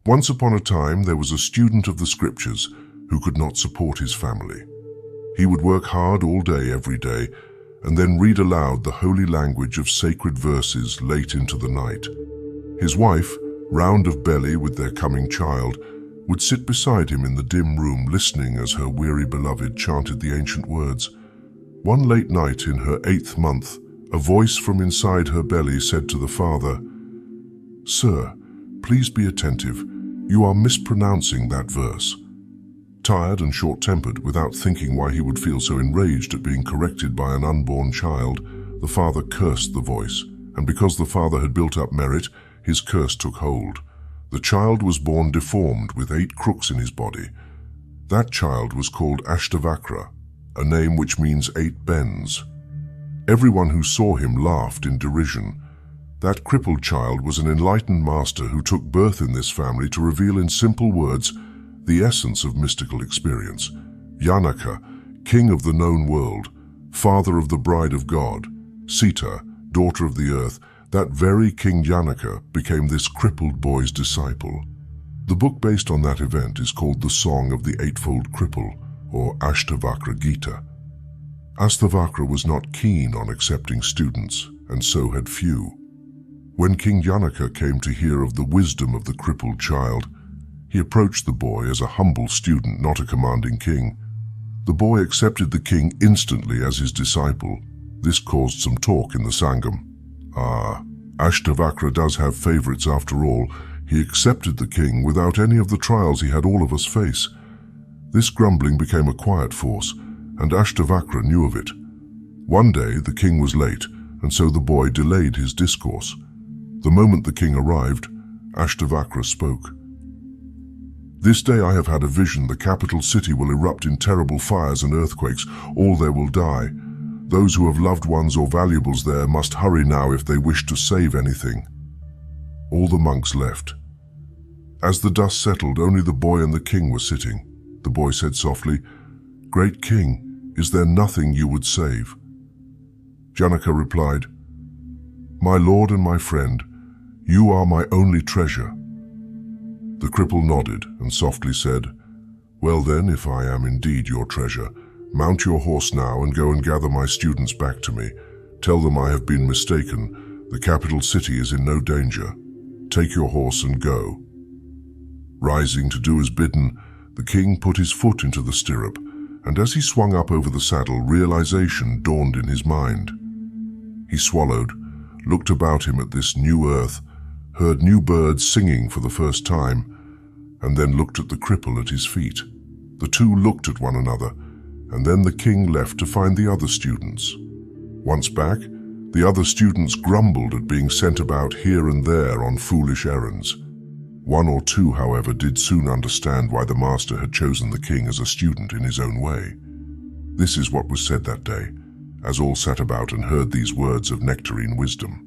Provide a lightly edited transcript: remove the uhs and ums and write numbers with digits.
Once upon a time, there was a student of the scriptures who could not support his family. He would work hard all day, every day, and then read aloud the holy language of sacred verses late into the night. His wife, round of belly with their coming child, would sit beside him in the dim room listening as her weary beloved chanted the ancient words. One late night in her 8th month, a voice from inside her belly said to the father, "Sir, please be attentive. You are mispronouncing that verse." Tired and short-tempered, without thinking why he would feel so enraged at being corrected by an unborn child, the father cursed the voice, and because the father had built up merit, his curse took hold. The child was born deformed with 8 crooks in his body. That child was called Ashtavakra, a name which means 8 bends. Everyone who saw him laughed in derision. That crippled child was an enlightened master who took birth in this family to reveal in simple words the essence of mystical experience. Janaka, king of the known world, father of the bride of God, Sita, daughter of the earth, that very King Janaka became this crippled boy's disciple. The book based on that event is called The Song of the Eightfold Cripple, or Ashtavakra Gita. Ashtavakra was not keen on accepting students, and so had few. When King Janaka came to hear of the wisdom of the crippled child, he approached the boy as a humble student, not a commanding king. The boy accepted the king instantly as his disciple. This caused some talk in the Sangam. Ashtavakra does have favorites after all. He accepted the king without any of the trials he had all of us face. This grumbling became a quiet force, and Ashtavakra knew of it. One day the king was late, and so the boy delayed his discourse. The moment the king arrived, Ashtavakra spoke. "This day I have had a vision. The capital city will erupt in terrible fires and earthquakes. All there will die. Those who have loved ones or valuables there must hurry now if they wish to save anything." All the monks left. As the dust settled, only the boy and the king were sitting. The boy said softly, "Great king, is there nothing you would save?" Janaka replied, "My lord and my friend, you are my only treasure." The cripple nodded and softly said, "Well then, if I am indeed your treasure, mount your horse now and go and gather my students back to me. Tell them I have been mistaken. The capital city is in no danger. Take your horse and go." Rising to do as bidden, the king put his foot into the stirrup, and as he swung up over the saddle, realization dawned in his mind. He swallowed, looked about him at this new earth, heard new birds singing for the first time, and then looked at the cripple at his feet. The two looked at one another, and then the king left to find the other students. Once back, the other students grumbled at being sent about here and there on foolish errands. One or two, however, did soon understand why the master had chosen the king as a student in his own way. This is what was said that day, as all sat about and heard these words of nectarine wisdom.